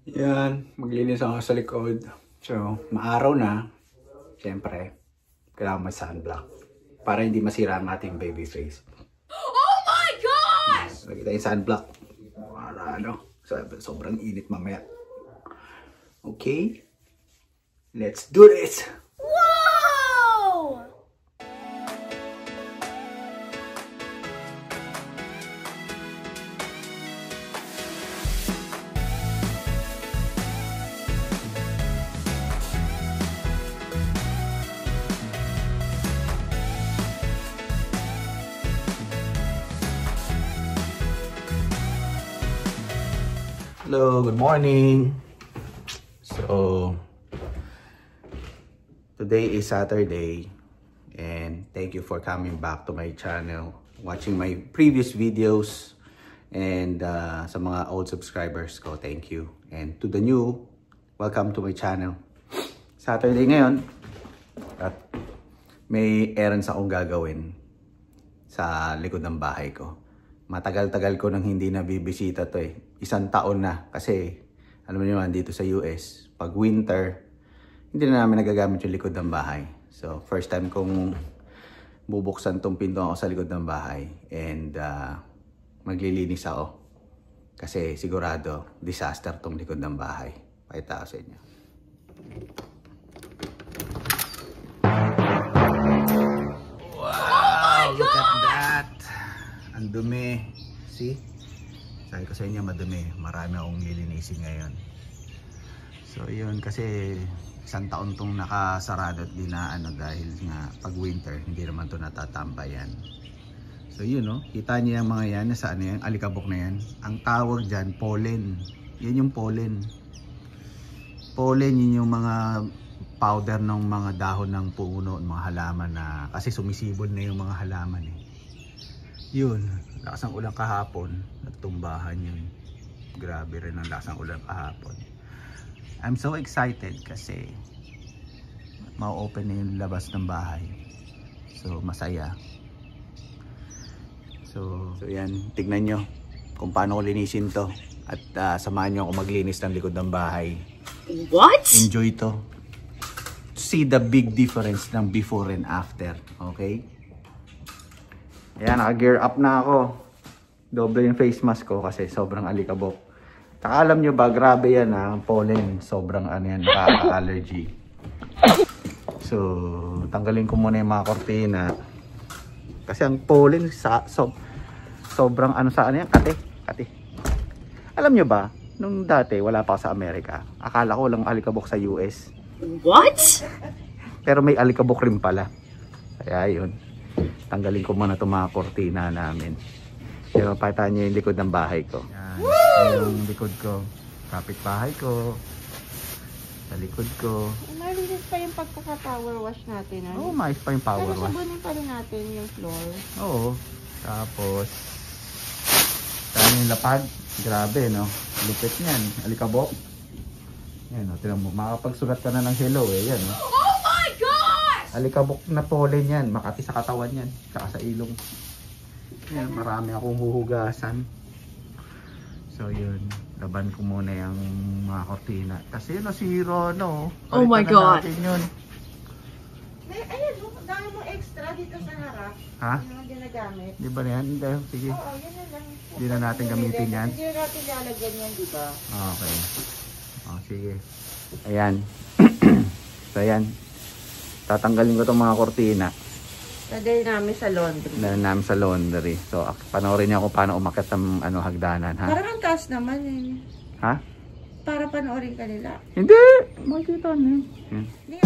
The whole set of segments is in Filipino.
Yan, maglinis ako sa likod. So, maaraw na. Siyempre, kailangan may sunblock para hindi masira ang ating baby face. Oh my gosh! Lagi tayong sunblock. Para sobrang init mamaya. Okay? Let's do this! Whoa! Hello, good morning. So, today is Saturday and thank you for coming back to my channel, watching my previous videos, and sa mga old subscribers ko, thank you. And to the new, welcome to my channel. Saturday ngayon at may errands akong gagawin sa likod ng bahay ko. Matagal-tagal ko nang hindi nabibisita to eh. 1 taon na kasi alam niyo naman dito sa US, pag winter, hindi na namin nagagamit yung likod ng bahay. So, first time kong bubuksan tong pinto ako sa likod ng bahay and maglilinis ako. Kasi sigurado, disaster tong likod ng bahay. Pakita ko sa inyo. Wow! Look at that! Ang dumi. See? Sabi ko sa inyo, madumi. Marami akong lilinisin ngayon. So, yun. Kasi 1 taon tong nakasarado at di na dahil nga pag winter, hindi naman to natatambayan. So, yun no. Kita niyo yung mga yan. Saan yan? Alikabok na yan. Ang tawag dyan, pollen. Yan yung pollen. Pollen, yun yung mga powder ng mga dahon ng puno, mga halaman na kasi sumisibol na yung mga halaman eh. Yun, lakas ng ulan kahapon, nagtumbahan yun. Grabe rin ang lakas ng ulan kahapon. I'm so excited kasi ma-open na yung labas ng bahay. So, masaya. So yan, tignan nyo kung paano ko linisin to. At samahan nyo ako maglinis ng likod ng bahay. What? Enjoy to. See the big difference ng before and after. Okay? Ayan, naka-gear up na ako. Doble yung face mask ko kasi sobrang alikabok. Taka alam nyo ba, grabe yan ang pollen. Sobrang yan, nakaka-allergy. So, tanggalin ko muna yung mga kortina. Kasi ang pollen, sobrang saan yan, kate. Alam nyo ba, nung dati, wala pa ako sa Amerika. Akala ko lang alikabok sa US. What? Pero may alikabok rin pala. Kaya yun. Tanggalin ko muna itong mga kortina namin. Pero pakita nyo yung likod ng bahay ko. Yan, yung likod ko. Kapit bahay ko. Sa likod ko. Malinis pa yung pagkaka-power wash natin. Oo, mais pa yung power wash. Sabunin pa rin natin yung floor. Oo. Tapos, saan yung lapad? Grabe, no? Lupit niyan. Alikabok. Yan, no? Tinan mo. Makapagsulat ka na ng hello, eh. Yan, no? Oh my gosh! Alikabok na pollen yan. Makati sa katawan yan. Saka sa ilong. Yan, marami akong huhugasan. So, yun. Laban ko muna yung mga kortina. Kasi nasira, no? Oh my God. Yun. Ayan, dami mo extra dito sa harap. Ha? Yung mga ginagamit. Di ba na yan? Hindi. Sige. Oo, yan na lang. Hindi na natin gamitin yan. Hindi na natin lalagyan yan, di ba? Okay. Oh, sige. Ayan. So, ayan. Tatanggalin ko itong mga kortina. Lagay namin sa laundry. Na namin sa laundry. So, panoorin niyo kung paano umakyat ng hagdanan, ha? Parang ang taas naman eh. Ha? Para panoorin ka nila. Hindi! Makikita niyo. Yan. Hindi.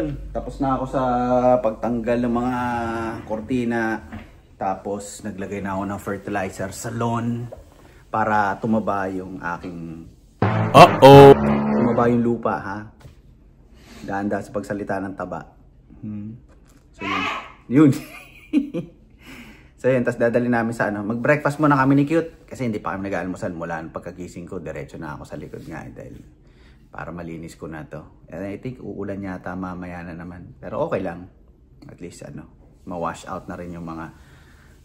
Yun, tapos na ako sa pagtanggal ng mga kortina. Tapos naglagay na ako ng fertilizer sa lawn para tumaba yung aking... Tumaba yung lupa, ha? Dahan-dahan sa pagsalita ng taba. So yun. Yun. So yun, tapos dadali namin sa ano. Mag-breakfast muna kami ni Cute. Kasi hindi pa kami nag-almusal mula ng pagkagising ko. Diretso na ako sa likod nga dahil para malinis ko na to. And I think uulan yata mamaya na naman. Pero okay lang. At least ano, ma-wash out na rin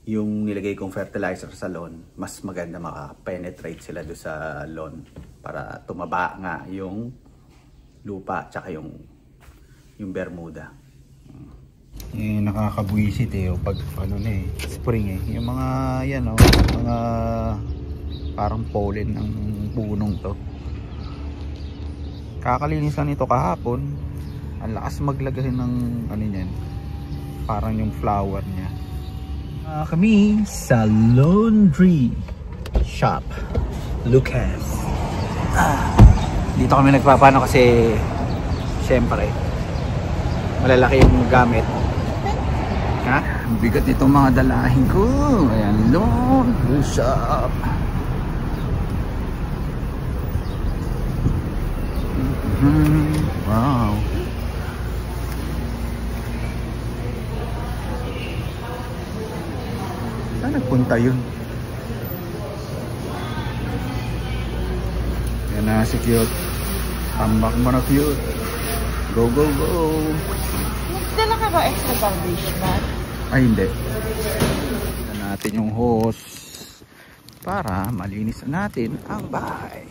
yung nilagay kong fertilizer sa lawn. Mas maganda maka-penetrate sila doon sa lawn para tumaba nga yung lupa tsaka yung bermuda. Nakakabwisit pag ano na spring yung mga yan mga parang pollen ng punong to. Kakalinis lang ito kahapon. Ang lakas maglagahin ng ano niyan, parang yung flower niya. Kami sa laundry shop Lucas. Dito kami nagpapano kasi syempre malalaki yung gamit. Ang bigat nitong mga dalahin ko. Ayan, laundry shop. Wow. Saan nagpunta yun? Yan na si Cute. Tambak mo na, Cute. Go, go, go. Dala ka ba extra garbage bag? Ay, hindi. Tignan natin yung hose para malinis na natin ang bahay.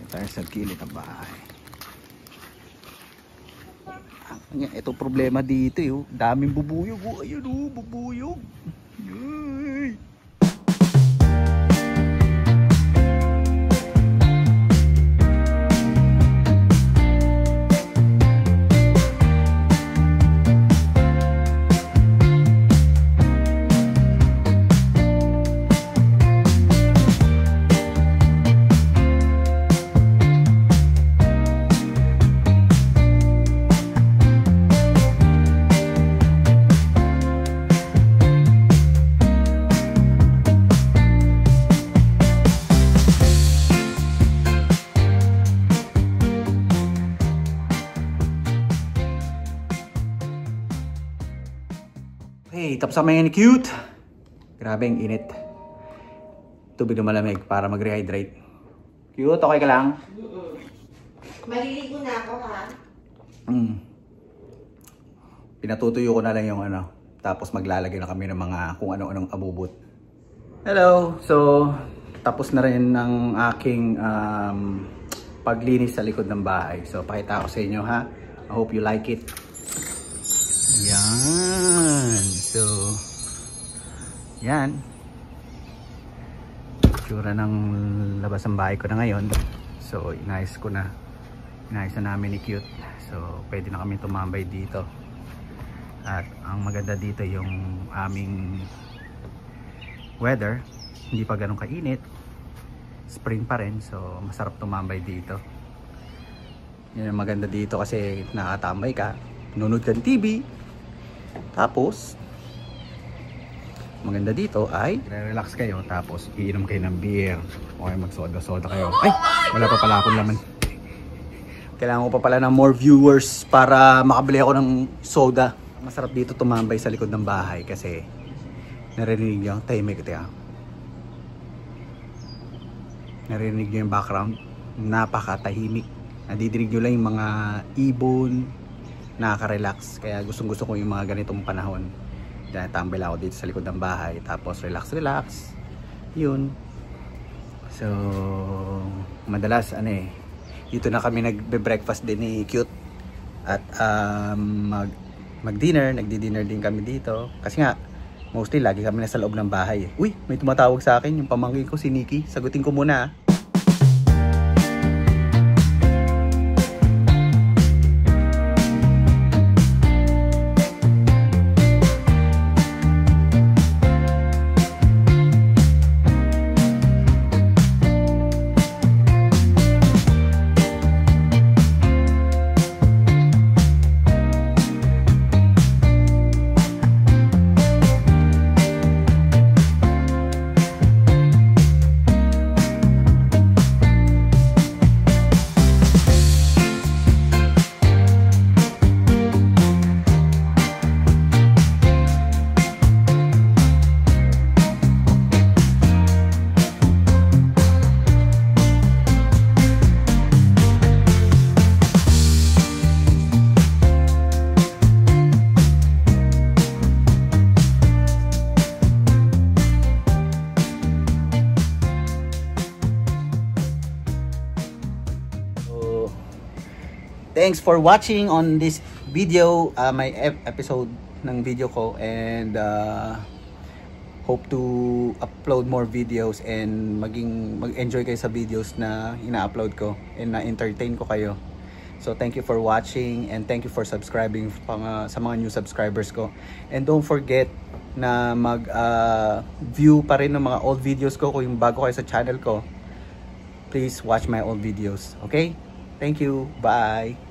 Tayo sa gilid ng bahay. Ito problema dito daming bubuyog. Ayun bubuyog. Yay! Okay, tapos sama yan ni Cute. Grabe ang init. Tubig na malamig para mag-rehydrate. Cute, okay ka lang? Maliligo na ako, ha? Pinatutuyo ko na lang yung ano. Tapos maglalagay na kami ng mga kung ano-anong abubot. Hello! So, tapos na rin ng aking paglinis sa likod ng bahay. So, pakita ko sa inyo, ha? I hope you like it. Yan. So, yan. Tsura ng labas ng bahay ko na ngayon. So, inayos ko na. Inayos na namin ni Cute. So, pwede na kami tumambay dito. At ang maganda dito yung aming weather. Hindi pa ganun kainit. Spring pa rin. So, masarap tumambay dito. Yan ang maganda dito kasi nakatambay ka. Nunod ka ng TV. Tapos maganda dito ay relax kayo tapos iinom kayo ng beer o magsoda-soda kayo. Ay! Wala pa pala akong laman. Kailangan ko pa pala ng more viewers para makabili ako ng soda. Masarap dito tumambay sa likod ng bahay kasi narinig nyo, tahimik ito. Narinig nyo yung background. Napakatahimik. Nadidinig nyo lang yung mga ibon. Nakaka-relax. Kaya gustong gusto ko yung mga ganitong panahon. Dahil tambay lang ako dito sa likod ng bahay. Tapos relax. Yun. So, madalas dito na kami nagbe-breakfast din ni Cute. At mag-dinner. Nagdi-dinner din kami dito. Kasi nga, mostly lagi kami nasa loob ng bahay. Uy, may tumatawag sa akin. Yung pamangkin ko, si Nikki. Sagutin ko muna. thanks for watching on this video, my episode ng video ko, and hope to upload more videos and mag-enjoy kayo sa videos na ina-upload ko and na-entertain ko kayo. So thank you for watching and thank you for subscribing sa mga new subscribers ko. And don't forget na mag-view pa rin ng mga old videos ko kung yung bago kayo sa channel ko. Please watch my old videos. Okay? Thank you. Bye.